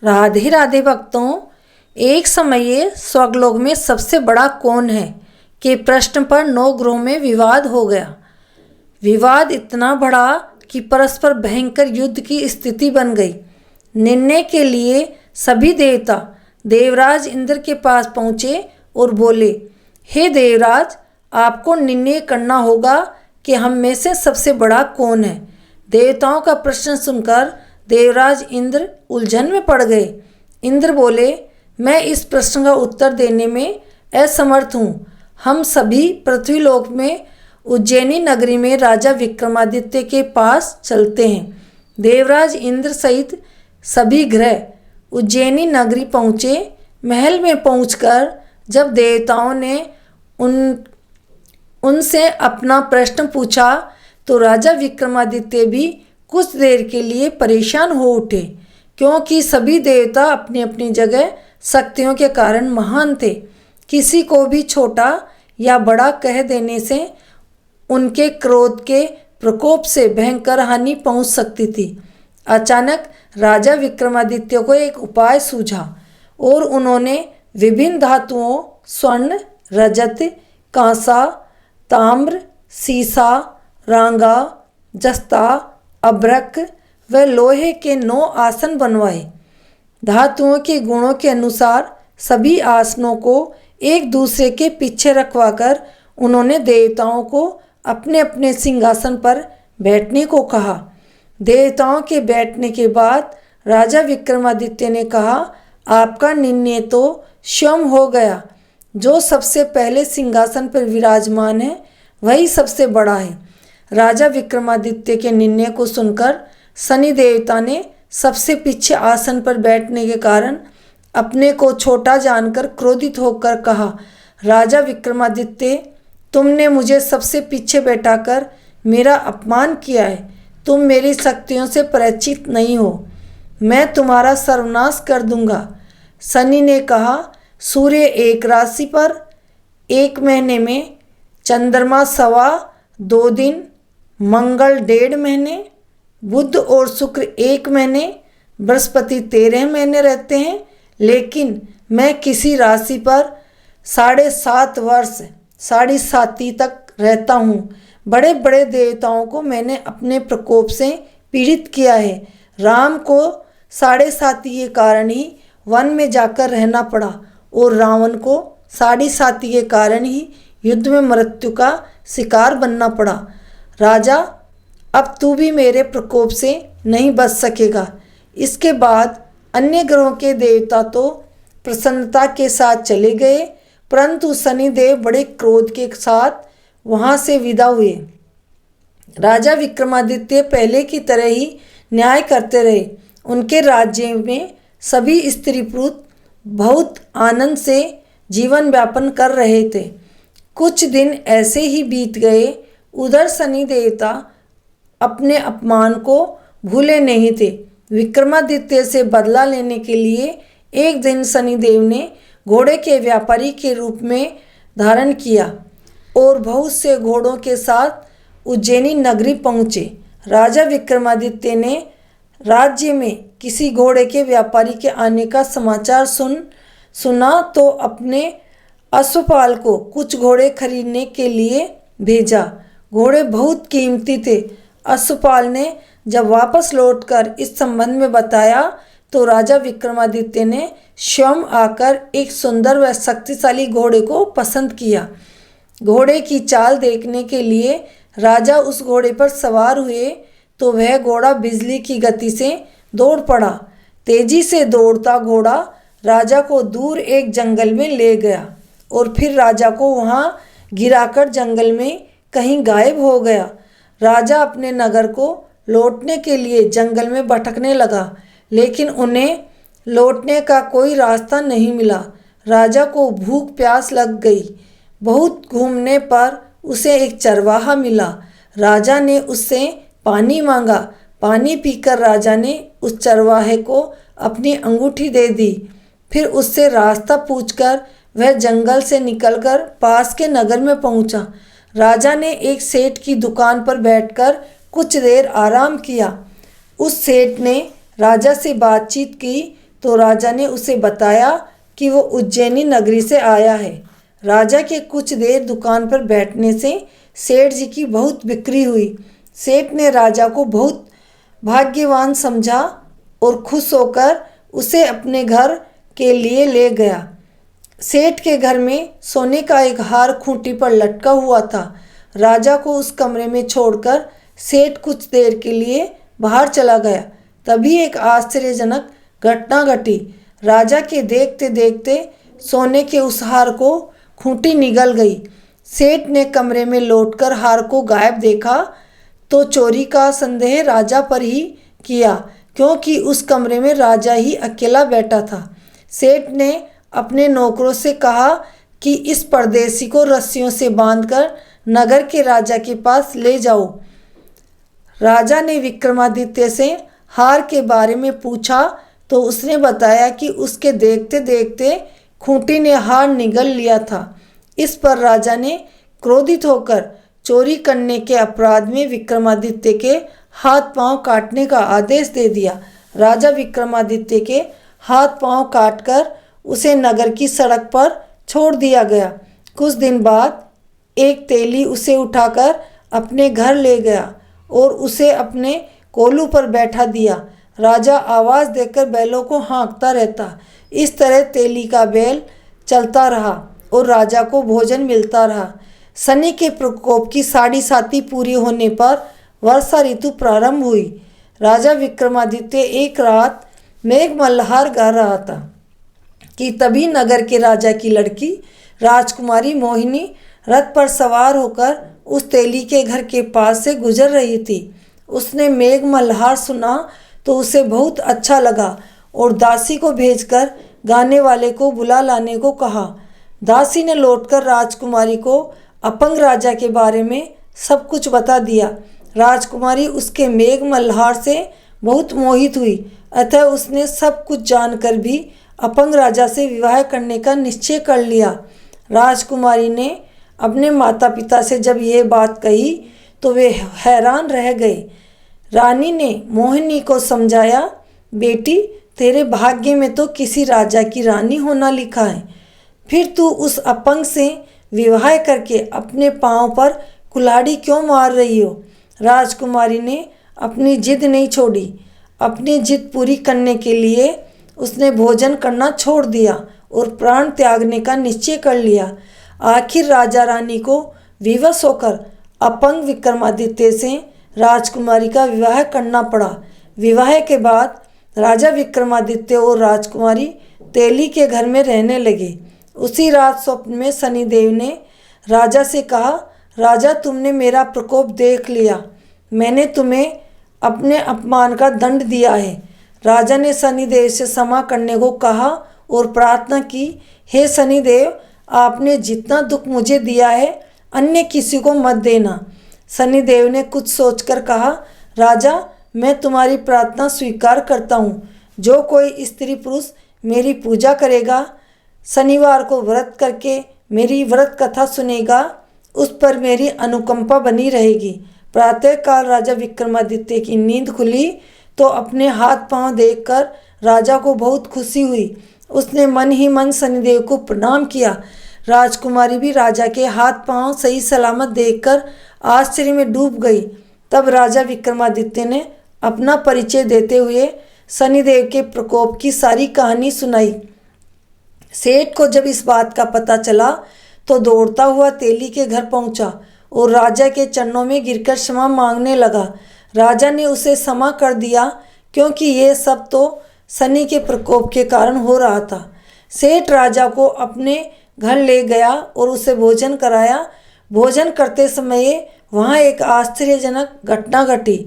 राधे राधे भक्तों। एक समय स्वर्गलोक में सबसे बड़ा कौन है के प्रश्न पर नौ ग्रहों में विवाद हो गया। विवाद इतना बढ़ा कि परस्पर भयंकर युद्ध की स्थिति बन गई। निर्णय के लिए सभी देवता देवराज इंद्र के पास पहुँचे और बोले, हे देवराज, आपको निर्णय करना होगा कि हम में से सबसे बड़ा कौन है। देवताओं का प्रश्न सुनकर देवराज इंद्र उलझन में पड़ गए। इंद्र बोले, मैं इस प्रश्न का उत्तर देने में असमर्थ हूँ। हम सभी पृथ्वीलोक में उज्जैनी नगरी में राजा विक्रमादित्य के पास चलते हैं। देवराज इंद्र सहित सभी ग्रह उज्जैनी नगरी पहुँचे। महल में पहुंचकर जब देवताओं ने उनसे अपना प्रश्न पूछा तो राजा विक्रमादित्य भी कुछ देर के लिए परेशान हो उठे, क्योंकि सभी देवता अपनी अपनी जगह शक्तियों के कारण महान थे। किसी को भी छोटा या बड़ा कह देने से उनके क्रोध के प्रकोप से भयंकर हानि पहुंच सकती थी। अचानक राजा विक्रमादित्य को एक उपाय सूझा और उन्होंने विभिन्न धातुओं स्वर्ण, रजत, कांसा, ताम्र, सीसा, रांगा, जस्ता, अभ्रक व लोहे के 9 आसन बनवाए। धातुओं के गुणों के अनुसार सभी आसनों को एक दूसरे के पीछे रखवाकर उन्होंने देवताओं को अपने अपने सिंहासन पर बैठने को कहा। देवताओं के बैठने के बाद राजा विक्रमादित्य ने कहा, आपका निर्णय तो स्वयं हो गया। जो सबसे पहले सिंहासन पर विराजमान है वही सबसे बड़ा है। राजा विक्रमादित्य के निर्णय को सुनकर शनि देवता ने सबसे पीछे आसन पर बैठने के कारण अपने को छोटा जानकर क्रोधित होकर कहा, राजा विक्रमादित्य, तुमने मुझे सबसे पीछे बैठाकर मेरा अपमान किया है। तुम मेरी शक्तियों से परिचित नहीं हो। मैं तुम्हारा सर्वनाश कर दूंगा। शनि ने कहा, सूर्य एक राशि पर 1 महीने में, चंद्रमा 2.25 दिन, मंगल 1.5 महीने, बुध और शुक्र 1 महीने, बृहस्पति 13 महीने रहते हैं। लेकिन मैं किसी राशि पर 7.5 वर्ष 7.5 तक रहता हूँ। बड़े बड़े देवताओं को मैंने अपने प्रकोप से पीड़ित किया है। राम को 7.5 के कारण ही वन में जाकर रहना पड़ा और रावण को 7.5 के कारण ही युद्ध में मृत्यु का शिकार बनना पड़ा। राजा, अब तू भी मेरे प्रकोप से नहीं बच सकेगा। इसके बाद अन्य ग्रहों के देवता तो प्रसन्नता के साथ चले गए, परंतु शनिदेव बड़े क्रोध के साथ वहाँ से विदा हुए। राजा विक्रमादित्य पहले की तरह ही न्याय करते रहे। उनके राज्य में सभी स्त्री पुरुष बहुत आनंद से जीवन यापन कर रहे थे। कुछ दिन ऐसे ही बीत गए। उधर शनि देवता अपने अपमान को भूले नहीं थे। विक्रमादित्य से बदला लेने के लिए एक दिन शनिदेव ने घोड़े के व्यापारी के रूप में धारण किया और बहुत से घोड़ों के साथ उज्जैनी नगरी पहुँचे। राजा विक्रमादित्य ने राज्य में किसी घोड़े के व्यापारी के आने का समाचार सुना तो अपने अश्वपाल को कुछ घोड़े खरीदने के लिए भेजा। घोड़े बहुत कीमती थे। अश्वपाल ने जब वापस लौटकर इस संबंध में बताया तो राजा विक्रमादित्य ने स्वयं आकर एक सुंदर व शक्तिशाली घोड़े को पसंद किया। घोड़े की चाल देखने के लिए राजा उस घोड़े पर सवार हुए तो वह घोड़ा बिजली की गति से दौड़ पड़ा। तेजी से दौड़ता घोड़ा राजा को दूर एक जंगल में ले गया और फिर राजा को वहाँ गिराकर जंगल में कहीं गायब हो गया। राजा अपने नगर को लौटने के लिए जंगल में भटकने लगा, लेकिन उन्हें लौटने का कोई रास्ता नहीं मिला। राजा को भूख प्यास लग गई। बहुत घूमने पर उसे एक चरवाहा मिला। राजा ने उससे पानी मांगा। पानी पीकर राजा ने उस चरवाहे को अपनी अंगूठी दे दी। फिर उससे रास्ता पूछकर वह जंगल से निकलकर पास के नगर में पहुंचा। राजा ने एक सेठ की दुकान पर बैठकर कुछ देर आराम किया। उस सेठ ने राजा से बातचीत की तो राजा ने उसे बताया कि वो उज्जैनी नगरी से आया है। राजा के कुछ देर दुकान पर बैठने से सेठ जी की बहुत बिक्री हुई। सेठ ने राजा को बहुत भाग्यवान समझा और खुश होकर उसे अपने घर के लिए ले गया। सेठ के घर में सोने का एक हार खूंटी पर लटका हुआ था। राजा को उस कमरे में छोड़कर सेठ कुछ देर के लिए बाहर चला गया। तभी एक आश्चर्यजनक घटना घटी। राजा के देखते देखते सोने के उस हार को खूंटी निगल गई। सेठ ने कमरे में लौटकर हार को गायब देखा तो चोरी का संदेह राजा पर ही किया, क्योंकि उस कमरे में राजा ही अकेला बैठा था। सेठ ने अपने नौकरों से कहा कि इस परदेसी को रस्सियों से बांधकर नगर के राजा के पास ले जाओ। राजा ने विक्रमादित्य से हार के बारे में पूछा तो उसने बताया कि उसके देखते देखते खूंटी ने हार निगल लिया था। इस पर राजा ने क्रोधित होकर चोरी करने के अपराध में विक्रमादित्य के हाथ पांव काटने का आदेश दे दिया। राजा विक्रमादित्य के हाथ पांव काटकर उसे नगर की सड़क पर छोड़ दिया गया। कुछ दिन बाद एक तेली उसे उठाकर अपने घर ले गया और उसे अपने कोलू पर बैठा दिया। राजा आवाज़ देकर बैलों को हाँकता रहता। इस तरह तेली का बैल चलता रहा और राजा को भोजन मिलता रहा। शनि के प्रकोप की 7.5 पूरी होने पर वर्षा ऋतु प्रारंभ हुई। राजा विक्रमादित्य एक रात मेघ मल्हार गा रहा था कि तभी नगर के राजा की लड़की राजकुमारी मोहिनी रथ पर सवार होकर उस तेली के घर के पास से गुजर रही थी। उसने मेघ मल्हार सुना तो उसे बहुत अच्छा लगा और दासी को भेजकर गाने वाले को बुला लाने को कहा। दासी ने लौटकर राजकुमारी को अपंग राजा के बारे में सब कुछ बता दिया। राजकुमारी उसके मेघ मल्हार से बहुत मोहित हुई, अतः उसने सब कुछ जानकर भी अपंग राजा से विवाह करने का निश्चय कर लिया। राजकुमारी ने अपने माता पिता से जब यह बात कही तो वे हैरान रह गए। रानी ने मोहिनी को समझाया, बेटी तेरे भाग्य में तो किसी राजा की रानी होना लिखा है, फिर तू उस अपंग से विवाह करके अपने पांव पर कुल्हाड़ी क्यों मार रही हो। राजकुमारी ने अपनी जिद नहीं छोड़ी। अपनी जिद पूरी करने के लिए उसने भोजन करना छोड़ दिया और प्राण त्यागने का निश्चय कर लिया। आखिर राजा रानी को विवश होकर अपंग विक्रमादित्य से राजकुमारी का विवाह करना पड़ा। विवाह के बाद राजा विक्रमादित्य और राजकुमारी तेली के घर में रहने लगे। उसी रात स्वप्न में शनिदेव ने राजा से कहा, राजा तुमने मेरा प्रकोप देख लिया, मैंने तुम्हें अपने अपमान का दंड दिया है। राजा ने शनिदेव से क्षमा करने को कहा और प्रार्थना की, हे शनिदेव आपने जितना दुख मुझे दिया है अन्य किसी को मत देना। शनिदेव ने कुछ सोचकर कहा, राजा मैं तुम्हारी प्रार्थना स्वीकार करता हूँ। जो कोई स्त्री पुरुष मेरी पूजा करेगा, शनिवार को व्रत करके मेरी व्रत कथा सुनेगा, उस पर मेरी अनुकंपा बनी रहेगी। प्रातःकाल राजा विक्रमादित्य की नींद खुली तो अपने हाथ पांव देखकर राजा को बहुत खुशी हुई। उसने मन ही मन शनिदेव को प्रणाम किया। राजकुमारी भी राजा के हाथ पांव सही सलामत देखकर आश्चर्य में डूब गई। तब राजा विक्रमादित्य ने अपना परिचय देते हुए शनिदेव के प्रकोप की सारी कहानी सुनाई। सेठ को जब इस बात का पता चला तो दौड़ता हुआ तेली के घर पहुंचा और राजा के चरणों में गिरकर क्षमा मांगने लगा। राजा ने उसे क्षमा कर दिया क्योंकि ये सब तो शनि के प्रकोप के कारण हो रहा था। सेठ राजा को अपने घर ले गया और उसे भोजन कराया। भोजन करते समय वहाँ एक आश्चर्यजनक घटना घटी।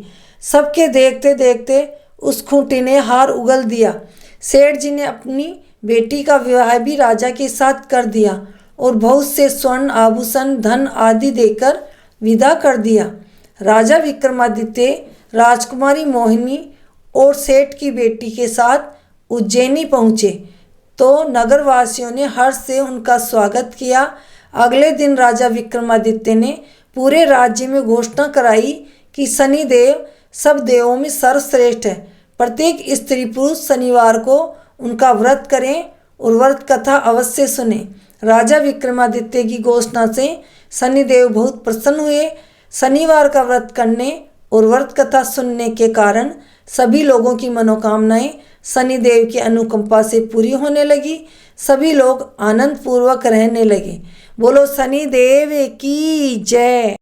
सबके देखते देखते उस खूंटी ने हार उगल दिया। सेठ जी ने अपनी बेटी का विवाह भी राजा के साथ कर दिया और बहुत से स्वर्ण आभूषण धन आदि देकर विदा कर दिया। राजा विक्रमादित्य राजकुमारी मोहिनी और सेठ की बेटी के साथ उज्जैनी पहुँचे तो नगरवासियों ने हर्ष से उनका स्वागत किया। अगले दिन राजा विक्रमादित्य ने पूरे राज्य में घोषणा कराई कि शनिदेव सब देवों में सर्वश्रेष्ठ है। प्रत्येक स्त्री पुरुष शनिवार को उनका व्रत करें और व्रत कथा अवश्य सुने। राजा विक्रमादित्य की घोषणा से शनिदेव बहुत प्रसन्न हुए। शनिवार का व्रत करने और व्रत कथा सुनने के कारण सभी लोगों की मनोकामनाएं शनिदेव की अनुकंपा से पूरी होने लगी। सभी लोग आनंद पूर्वक रहने लगे। बोलो शनिदेव की जय।